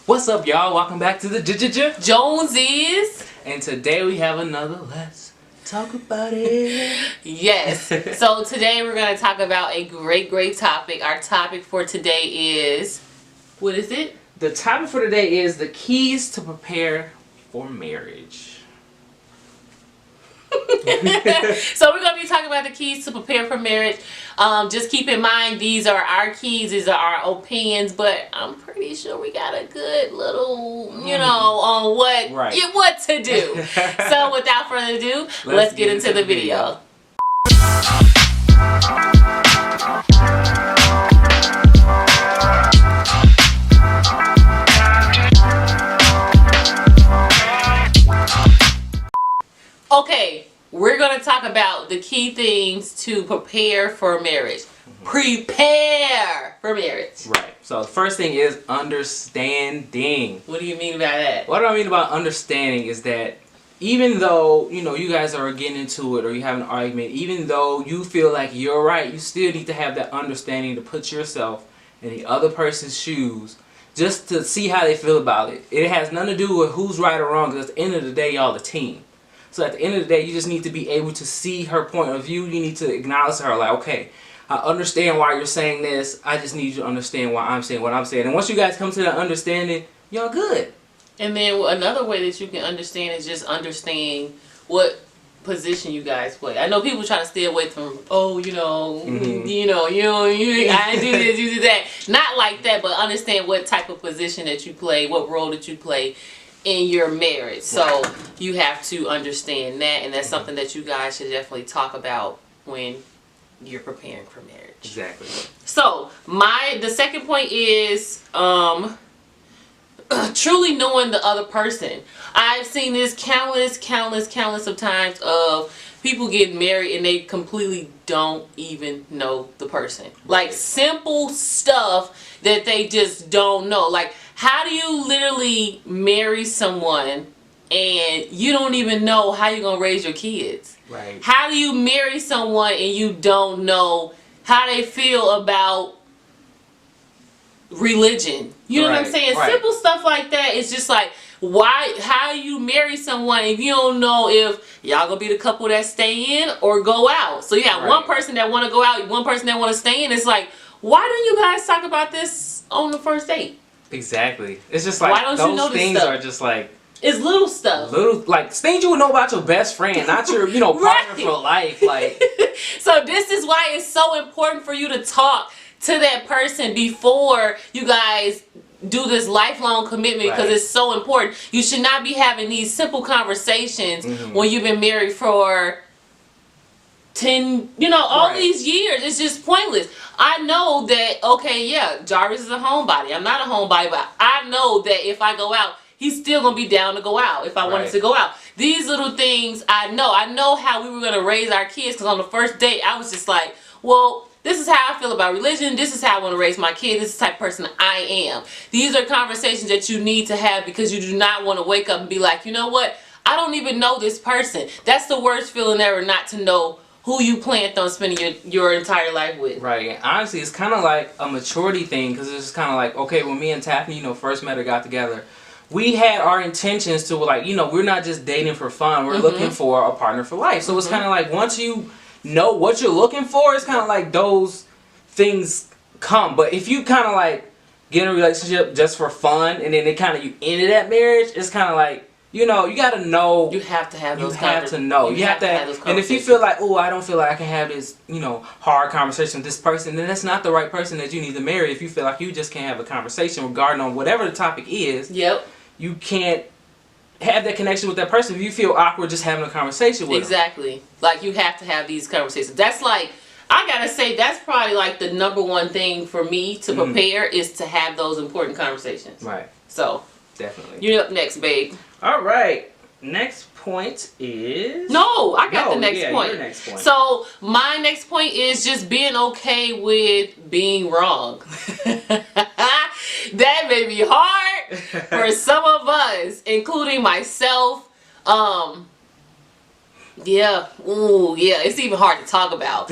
What's up, y'all? Welcome back to the Joneses. And today we have another Let's Talk About It. Yes. So today we're going to talk about a great topic. Our topic for today is, what is it? The topic for today is the keys to prepare for marriage. So we're going to be talking about the keys to prepare for marriage. Just keep in mind, these are our keys, these are our opinions, but I'm pretty sure we got a good little, on what to do. So without further ado, let's get into the video. Okay, we're going to talk about the key things to prepare for marriage. Prepare for marriage. Right. So the first thing is understanding. What do you mean by that? What I mean about understanding is that even though, you guys are getting into it or you have an argument, even though you feel like you're right, you still need to have that understanding to put yourself in the other person's shoes just to see how they feel about it. It has nothing to do with who's right or wrong, because at the end of the day, y'all a team. So at the end of the day, you just need to be able to see her point of view. You need to acknowledge her like, okay, I understand why you're saying this. I just need you to understand why I'm saying what I'm saying. And once you guys come to that understanding, y'all good. And then another way that you can understand is just understand what position you guys play. I know people try to stay away from, I do this, you do that. Not like that, but understand what type of position that you play, what role that you play in your marriage. So you have to understand that, and that's something that you guys should definitely talk about when you're preparing for marriage. Exactly. So the second point is truly knowing the other person. I've seen this countless of times of people getting married and they completely don't even know the person. Like simple stuff that they just don't know. Like, how do you literally marry someone and you don't even know how you're going to raise your kids? Right. How do you marry someone and you don't know how they feel about religion? You know what I'm saying? Right. Simple stuff like that. It's just like, how you marry someone if you don't know if y'all gonna be the couple that stay in or go out? So you have one person that want to go out, one person that want to stay in. It's like, why don't you guys talk about this on the first date? Exactly. It's just like, why don't you know those this things stuff? are just like, it's little stuff. Things you would know about your best friend, not your, partner for life. Like, so this is why it's so important for you to talk to that person before you guys do this lifelong commitment, because it's so important. You should not be having these simple conversations when you've been married for 10, all these years. It's just pointless. I know that, Jarvis is a homebody. I'm not a homebody, but I know that if I go out, he's still going to be down to go out if I wanted to go out. These little things I know. I know how we were going to raise our kids, because on the first date, I was just like, well, this is how I feel about religion. This is how I want to raise my kid. This is the type of person I am. These are conversations that you need to have, because you do not want to wake up and be like, you know what? I don't even know this person. That's the worst feeling ever, not to know who you planned on spending your entire life with. Right. And honestly, it's kind of like a maturity thing, because it's kind of like, okay, when me and Taffany, first met or got together, we had our intentions to, like, we're not just dating for fun. We're looking for a partner for life. So it's kind of like, once you know what you're looking for, it's kind of like those things come. But if you kind of like get in a relationship just for fun, and then you ended that marriage, it's kind of like, you gotta know. You have to have those. You have to know. You have to have those conversations. And if you feel like, oh, I don't feel like I can have this, hard conversation with this person, then that's not the right person that you need to marry. If you feel like you just can't have a conversation regarding on whatever the topic is, you can't have that connection with that person if you feel awkward just having a conversation with them. Exactly. Like, you have to have these conversations. That's like, I gotta say, that's probably like the number one thing for me to prepare, is to have those important conversations. Right. So definitely. You're up next, babe. All right. Next point is... No, I got the next point. Your next point. So my next point is just being okay with being wrong. That may be hard for some of us, including myself. Yeah, ooh, yeah, it's even hard to talk about.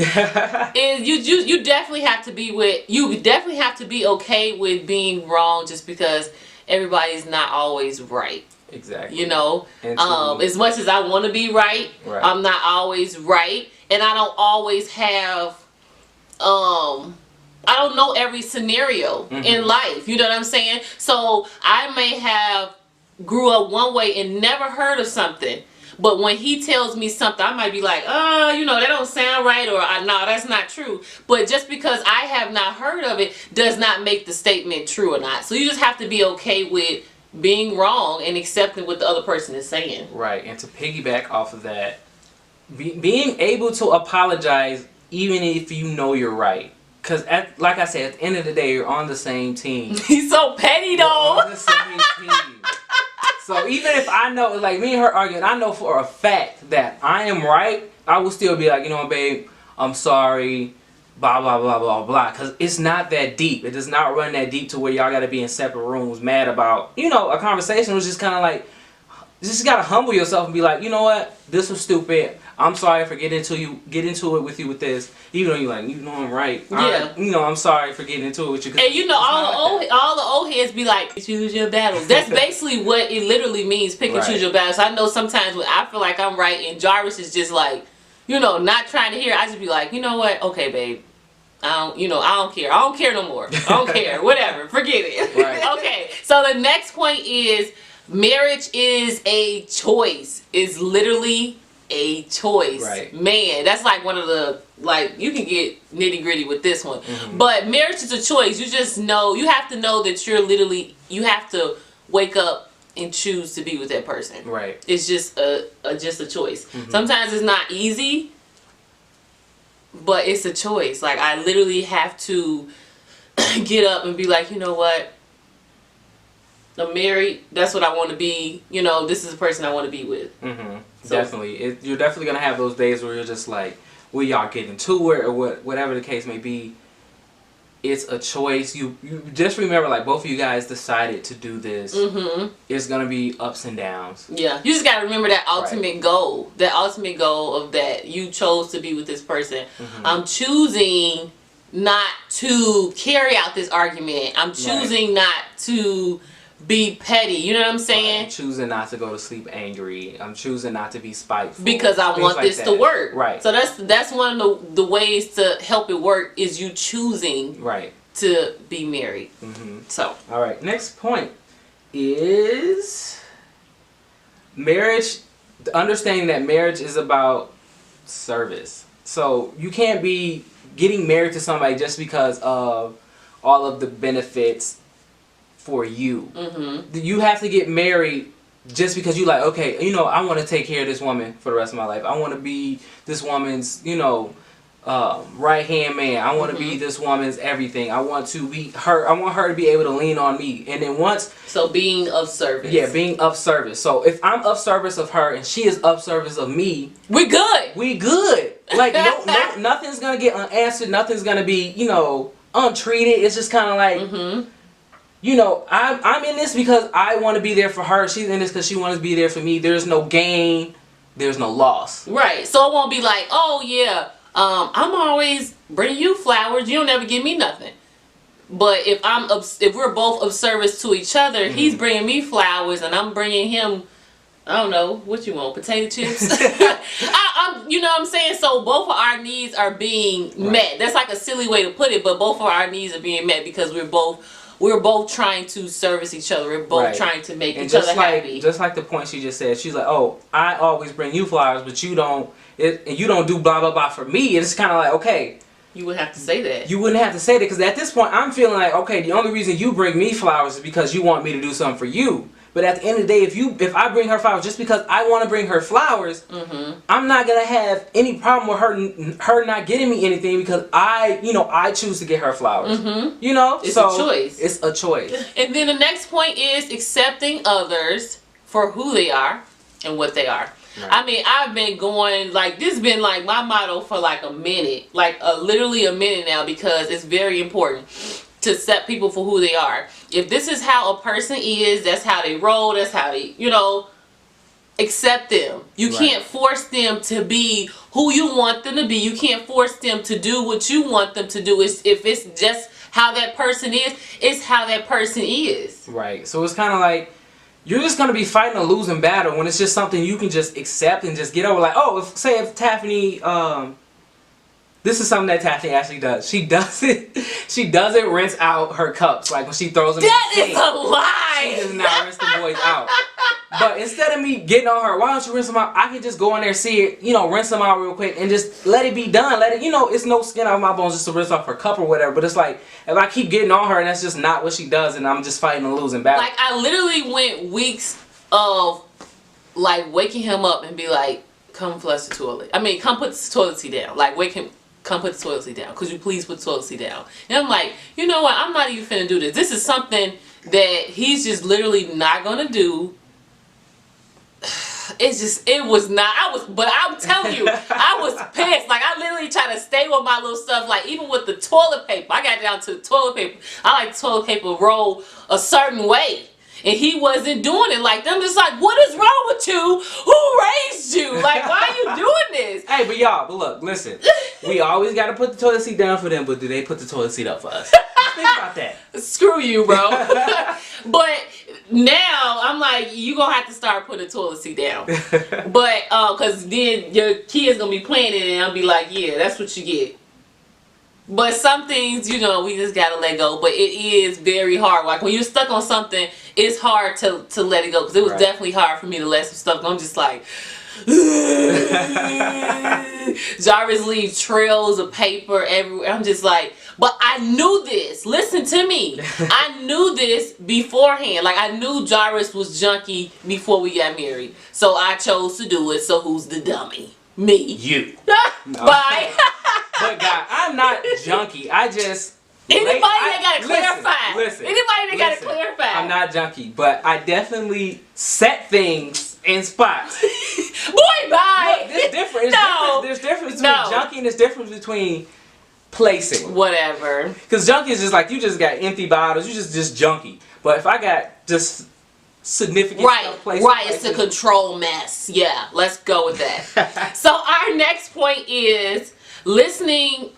And you definitely have to be okay with being wrong, just because everybody's not always right. Exactly. You know, And as much as I want to be right, Right. I'm not always right, and I don't always have, I don't know every scenario in life. You know what I'm saying? So I may have grew up one way and never heard of something. But when he tells me something, I might be like, oh, you know, that don't sound right, or no, that's not true. But just because I have not heard of it does not make the statement true or not. So you just have to be okay with being wrong and accepting what the other person is saying. Right. And to piggyback off of that, being able to apologize even if you know you're right. Because, like I said, at the end of the day, you're on the same team. He's so petty, You're though. on the same team. So even if I know, like me and her arguing, I know for a fact that I am right, I will still be like, you know what, babe, I'm sorry, blah, blah, blah, blah, blah. Because it's not that deep. It does not run that deep to where y'all got to be in separate rooms mad about, you know, a conversation was just kind of like, you just got to humble yourself and be like, you know what, this was stupid. I'm sorry for get into it with you with this. Even though you're like, you know I'm right. Yeah. You know, I'm sorry for getting into it with you. And you know, all the old heads be like, choose your battles. That's basically what it literally means, pick and choose your battles. I know sometimes when I feel like I'm right and Jarvis is just like, you know, not trying to hear, I just be like, you know what, okay, babe. I don't care. I don't care no more. I don't care. Whatever. Forget it. Right. Okay. So the next point is marriage is a choice. It's literally a choice. Right. Man, that's like one of the, like, you can get nitty gritty with this one. But marriage is a choice. You just know, you have to know that you have to wake up and choose to be with that person. Right. It's just a choice. Sometimes it's not easy, but it's a choice. Like, I literally have to get up and be like, you know what? I'm married. That's what I want to be. You know, this is the person I want to be with. So, definitely. You're definitely going to have those days where you're just like, will y'all get into it or whatever the case may be. It's a choice. You just remember, like, both of you guys decided to do this. It's going to be ups and downs. Yeah. You just got to remember that ultimate goal. That ultimate goal of that you chose to be with this person. I'm choosing not to carry out this argument. I'm choosing not to be petty. You know what I'm saying? I'm choosing not to go to sleep angry. I'm choosing not to be spiteful. Because I want this to work. Right. So that's one of the ways to help it work is you choosing to be married. So. All right. Next point is marriage. Understanding that marriage is about service. So you can't be getting married to somebody just because of all of the benefits for you. You have to get married just because you like, okay, you know, I want to take care of this woman for the rest of my life. I want to be this woman's, you know, right hand man. I want to be this woman's everything. I want to be her. I want her to be able to lean on me. And then so being of service. Yeah, being of service. So if I'm of service of her and she is of service of me, we good. We good. Like no, nothing's gonna get unanswered. Nothing's gonna be, you know, untreated. It's just kind of like. You know, I'm in this because I want to be there for her. She's in this because she wants to be there for me. There's no gain. There's no loss. Right. So it won't be like, oh, yeah, I'm always bringing you flowers. You don't ever give me nothing. But if we're both of service to each other, he's bringing me flowers and I'm bringing him, I don't know, what you want, potato chips? You know what I'm saying? So both of our needs are being met. That's like a silly way to put it, but both of our needs are being met because we're both trying to service each other. We're both trying to make each other happy. Just like the point she just said, she's like, "Oh, I always bring you flowers, but you don't. And you don't do blah blah blah for me." And it's kind of like, okay, you wouldn't have to say that. You wouldn't have to say that because at this point, I'm feeling like, okay, the only reason you bring me flowers is because you want me to do something for you. But at the end of the day, if I bring her flowers just because I want to bring her flowers, I'm not gonna have any problem with her not getting me anything because I choose to get her flowers. You know, it's a choice. It's a choice. And then the next point is accepting others for who they are and what they are. Right. I mean, I've been going like this has been like my motto for like a minute, like literally a minute now because it's very important to accept people for who they are. If this is how a person is, that's how they roll, that's how they, accept them. You can't force them to be who you want them to be. You can't force them to do what you want them to do. If it's just how that person is. It's how that person is. Right. So it's kind of like you're just gonna be fighting a losing battle when it's just something you can just accept and just get over. Like, oh, if Taffany, this is something that Taffany actually does. She doesn't rinse out her cups like when she throws them. That in the is sink. a lie. She does not rinse the boys out. But instead of me getting on her, why don't you rinse them out? I can just go in there, see it, rinse them out real quick and just let it be done. Let it, it's no skin off my bones just to rinse off her cup or whatever. But it's like, if I keep getting on her and that's just not what she does and I'm just fighting a losing battle. Like, I literally went weeks of, like, waking him up and be like, come flush the toilet. I mean, come put the toilet seat down. Like, wake him, come put the toilet seat down. Could you please put the toilet seat down? And I'm like, you know what? I'm not even finna do this. This is something that he's just literally not gonna do. But I'm telling you, I was pissed. Like, I literally tried to stay with my little stuff. Like, even with the toilet paper, I got down to the toilet paper. I like toilet paper roll a certain way. And he wasn't doing it like that. I'm just like, what is wrong with you? Who raised you? Like, why are you doing this? Hey, but look, listen. We always got to put the toilet seat down for them, but do they put the toilet seat up for us? Think about that. Screw you, bro. But now, I'm like, you going to have to start putting the toilet seat down. But, because then your kid's going to be playing it and I'll be like, yeah, that's what you get. But some things, we just gotta let go. But it is very hard. Like, when you're stuck on something, it's hard to let it go. Because it was definitely hard for me to let some stuff go. I'm just like, Jarvis leaves trails of paper everywhere. I'm just like, but I knew this. Listen to me. I knew this beforehand. Like, I knew Jarvis was junky before we got married. So I chose to do it. So who's the dummy? Me. You. Bye. But God, I'm not junky. I just anybody that gotta clarify. Listen. Anybody that gotta clarify. I'm not junky, but I definitely set things in spots. Boy, bye. Look, there's difference. No. There's difference between junky and there's difference between placing. Whatever. Because junky is just like you just got empty bottles. You just junky. But if I got just significant stuff placed, it's a control mess. Yeah, let's go with that. So our next point is listening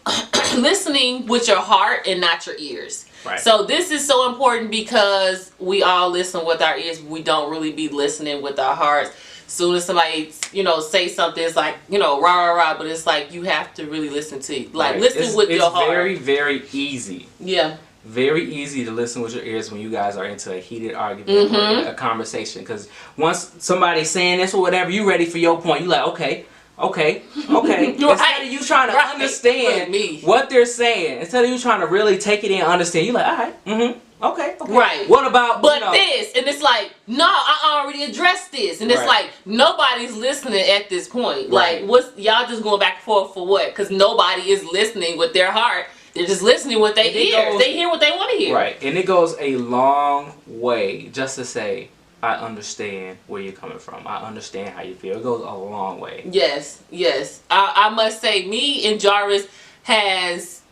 with your heart and not your ears. Right. So this is so important because we all listen with our ears. We don't really be listening with our hearts. Soon as somebody, say something, it's like, rah, rah, rah, but it's like you have to really listen to, listen with your heart. It's very, very easy. Yeah. Very easy to listen with your ears when you guys are into a heated argument or a conversation. Because once somebody's saying this or whatever, you ready for your point. You like, okay. Instead of you trying to understand what they're saying, instead of you trying to really take it in and understand, you like, all right, okay. Right. What about, this? And it's like, no, I already addressed this. And it's like, nobody's listening at this point. Right. Like, y'all just going back and forth for what? Because nobody is listening with their heart. They're just listening with their ears. They hear what they want to hear. Right. And it goes a long way just to say, I understand where you're coming from. I understand how you feel. It goes a long way. Yes. I must say, me and Jarvis has,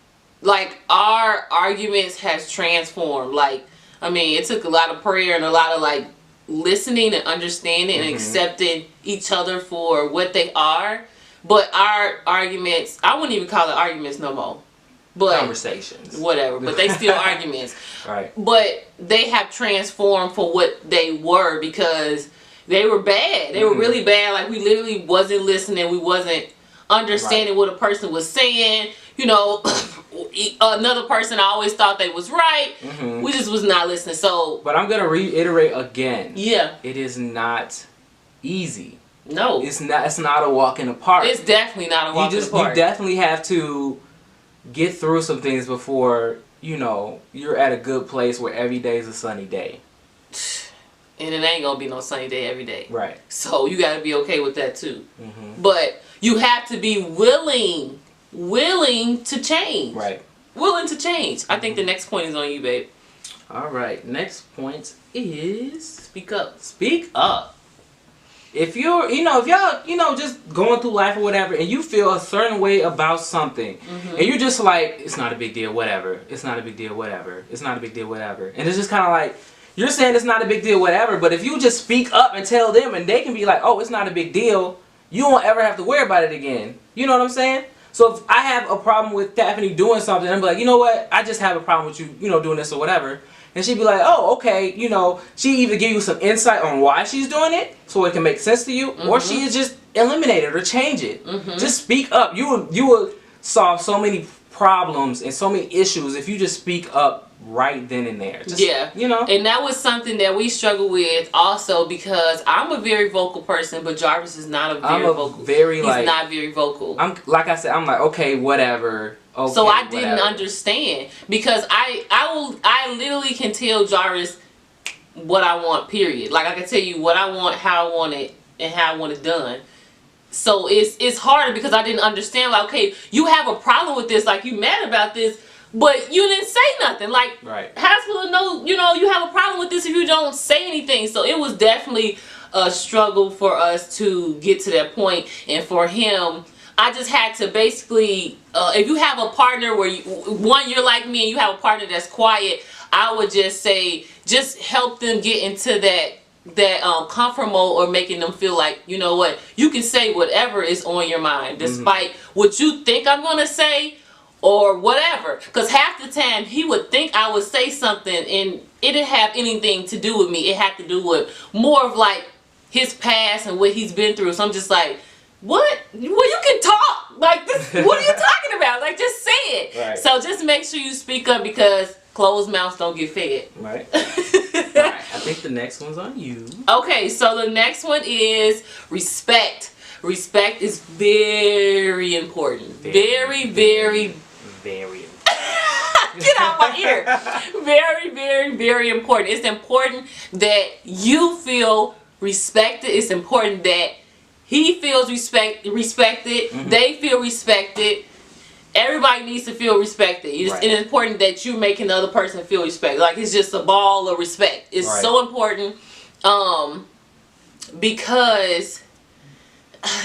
our arguments has transformed. It took a lot of prayer and a lot of, listening and understanding and accepting each other for what they are. But our arguments, I wouldn't even call it arguments no more. But conversations. Whatever. But they still arguments. Right. But they have transformed for what they were because they were bad. They were really bad. Like, we literally wasn't listening. We wasn't understanding what a person was saying. Another person always thought they was right. We just was not listening. So. But I'm going to reiterate again. Yeah. It is not easy. No. It's not a walk in the park. It's definitely not a walk in the park. You definitely have to get through some things before, you're at a good place where every day is a sunny day. And it ain't gonna be no sunny day every day. Right. So you gotta be okay with that too. But you have to be willing to change. Right. Willing to change. I think the next point is on you, babe. All right. Next point is speak up. Speak up. If you're, if y'all, just going through life or whatever, and you feel a certain way about something, and you're just like, it's not a big deal, whatever. It's not a big deal, whatever. It's not a big deal, whatever. And it's just kind of like, you're saying it's not a big deal, whatever, but if you just speak up and tell them, and they can be like, oh, it's not a big deal, you won't ever have to worry about it again. You know what I'm saying? So if I have a problem with Daphne doing something, I'm like, you know what? I just have a problem with you, doing this or whatever. And she'd be like, oh, okay, she either give you some insight on why she's doing it so it can make sense to you, or she just eliminate it or change it. Just speak up. You will solve so many problems and so many issues if you just speak up right then and there. Just, And that was something that we struggle with also, because I'm a very vocal person, but Jarvis is not a very vocal. He's not very vocal. I'm like I said, I'm like, okay, whatever. Okay, so I didn't understand, because I literally can tell Jarvis what I want, period. Like I can tell you what I want, how I want it, and how I want it done. So it's harder because I didn't understand, like, okay, you have a problem with this, like you mad about this, but you didn't say nothing. Like, how's people know, you have a problem with this if you don't say anything? So it was definitely a struggle for us to get to that point. And for him, I just had to basically, if you have a partner where you're like me and you have a partner that's quiet, I would just say, just help them get into that comfort mode, or making them feel like, you know what, you can say whatever is on your mind, despite what you think I'm going to say or whatever. Because half the time he would think I would say something and it didn't have anything to do with me. It had to do with more of like his past and what he's been through. So I'm just like, what? Well, you can talk like this. What are you talking about? Like, just say it. Right. So just make sure you speak up, because closed mouths don't get fed. Right. Right. I think the next one's on you. Okay, so the next one is respect. Respect is very important. Very, very, very important. Get out my ear. Very, very, very important. It's important that you feel respected. It's important that he feels respected. They feel respected. Everybody needs to feel respected. It's important that you're making the other person feel respected. Like, it's just a ball of respect. It's so important, because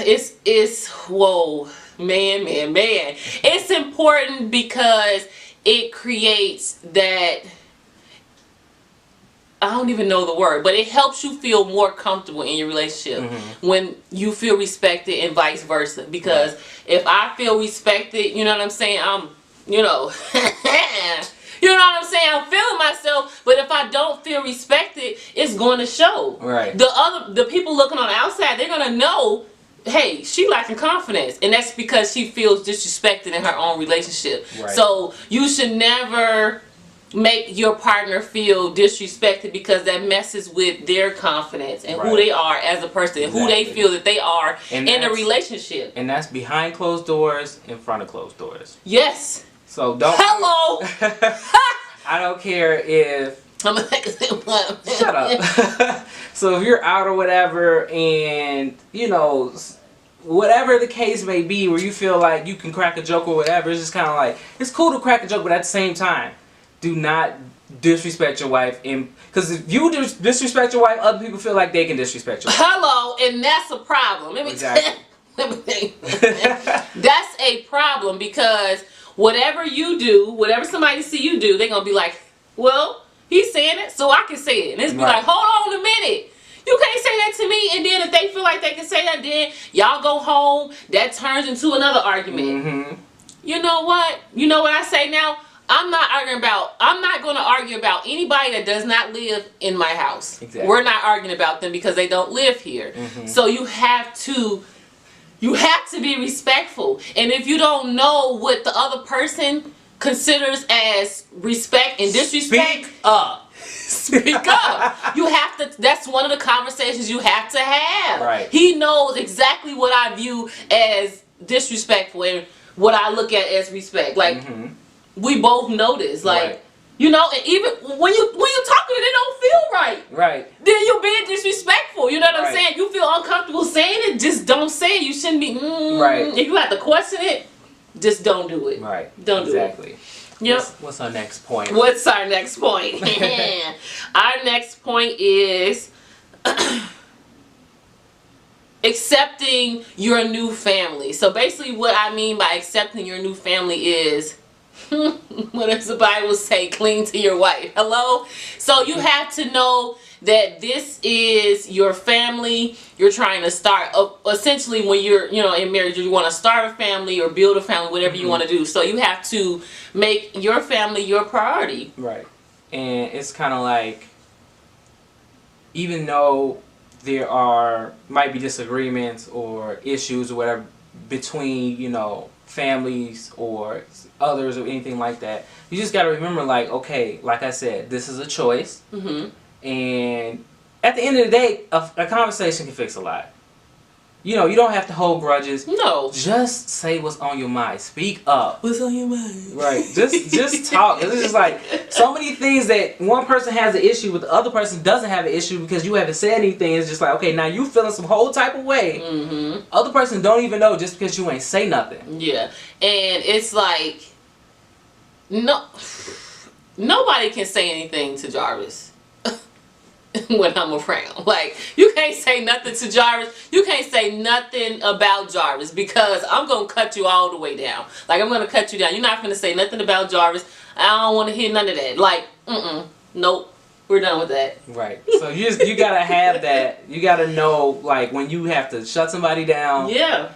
it's whoa, man. It's important because it creates that, I don't even know the word, but it helps you feel more comfortable in your relationship when you feel respected, and vice versa. Because if I feel respected, you know what I'm saying, I'm, you know what I'm saying, I'm feeling myself. But if I don't feel respected, it's going to show. Right. The people looking on the outside, they're going to know, hey, she lacking confidence, and that's because she feels disrespected in her own relationship. So you should never make your partner feel disrespected, because that messes with their confidence and who they are as a person, and who they feel that they are in a relationship. And that's behind closed doors, in front of closed doors. Yes. So don't. Hello. I don't care if. I'm like, shut up. So if you're out or whatever, and whatever the case may be, where you feel like you can crack a joke or whatever, it's just kind of like, it's cool to crack a joke, but at the same time, do not disrespect your wife. Because if you disrespect your wife, other people feel like they can disrespect your wife. Hello, and that's a problem. Exactly. That's a problem, because whatever you do, whatever somebody see you do, they're going to be like, well, he's saying it, so I can say it. And it's be like, hold on a minute. You can't say that to me. And then if they feel like they can say that, then y'all go home. That turns into another argument. You know what? You know what I say now? I'm not going to argue about anybody that does not live in my house. Exactly. We're not arguing about them because they don't live here. So you have to be respectful. And if you don't know what the other person considers as respect and disrespect, speak up. Speak up. You have to. That's one of the conversations you have to have. Right. He knows exactly what I view as disrespectful and what I look at as respect. Like, we both know this. Like, and even when you're talking and it don't feel right. Right. Then you're being disrespectful. You know what I'm saying? You feel uncomfortable saying it, just don't say it. You shouldn't be. If you have to question it, just don't do it. Right. Don't do it. Exactly. Yep. What's our next point? What's our next point? Our next point is accepting your new family. So basically what I mean by accepting your new family is What does the Bible say? Cling to your wife. Hello? So you have to know that this is your family. You're trying to start essentially when you're, in marriage, you want to start a family or build a family, whatever you want to do. So you have to make your family your priority. Right. And it's kind of like, even though there might be disagreements or issues or whatever between, families or others or anything like that, you just got to remember, like, okay, like I said, this is a choice. Mm-hmm. And at the end of the day, a conversation can fix a lot. You don't have to hold grudges. No. Just say what's on your mind. Speak up. What's on your mind? Right. Just talk. It's just like so many things that one person has an issue with, the other person doesn't have an issue because you haven't said anything. It's just like, okay, now you feeling some whole type of way. Mm-hmm. Other person don't even know just because you ain't say nothing. Yeah. And it's like, nobody can say anything to Jarvis when I'm around. Like, you can't say nothing to Jarvis. You can't say nothing about Jarvis because I'm going to cut you all the way down. Like, I'm going to cut you down. You're not going to say nothing about Jarvis. I don't want to hear none of that. Like, nope. We're done with that. Right. So you got to have that. You got to know, like, when you have to shut somebody down. Yeah.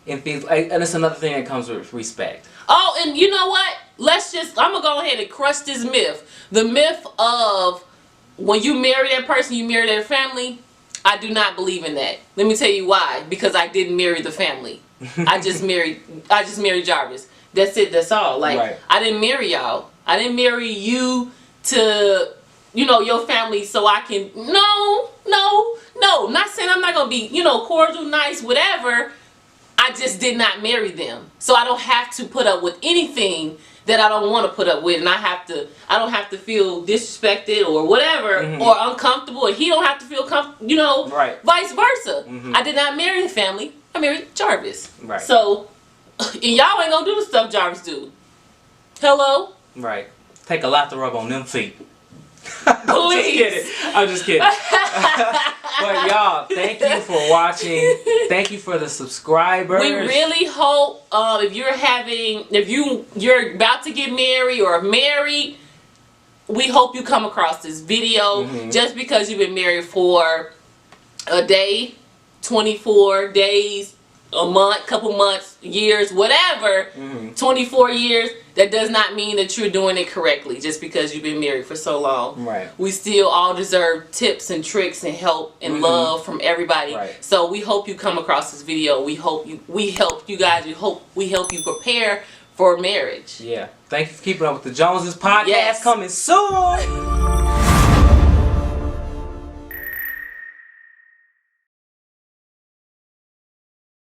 And things like, and it's another thing that comes with respect. Oh, and you know what? I'm going to go ahead and crush this myth. The myth of when you marry that person, you marry their family. I do not believe in that. Let me tell you why. Because I didn't marry the family. I just married Jarvis. That's it. That's all. Like, right. I didn't marry y'all. I didn't marry you to, your family so I can. No. Not saying I'm not going to be, cordial, nice, whatever. I just did not marry them. So I don't have to put up with anything that I don't want to put up with, and I don't have to feel disrespected or whatever, or uncomfortable, and he don't have to feel comfortable, right. Vice versa. I did not marry the family. I married Jarvis. Right. So, and y'all ain't gonna do the stuff Jarvis do. Hello? Right. Take a lot to rub on them feet. Please. I'm just kidding. But y'all, thank you for watching. Thank you for the subscribers. We really hope if you're about to get married or married, we hope you come across this video. Just because you've been married for a day, 24 days, a month, couple months, years, whatever, 24 years, that does not mean that you're doing it correctly just because you've been married for so long. Right. We still all deserve tips and tricks and help and love from everybody. Right. So we hope you come across this video. We help you guys. We help you prepare for marriage. Yeah. Thank you for keeping up with the Joneses podcast. Coming soon.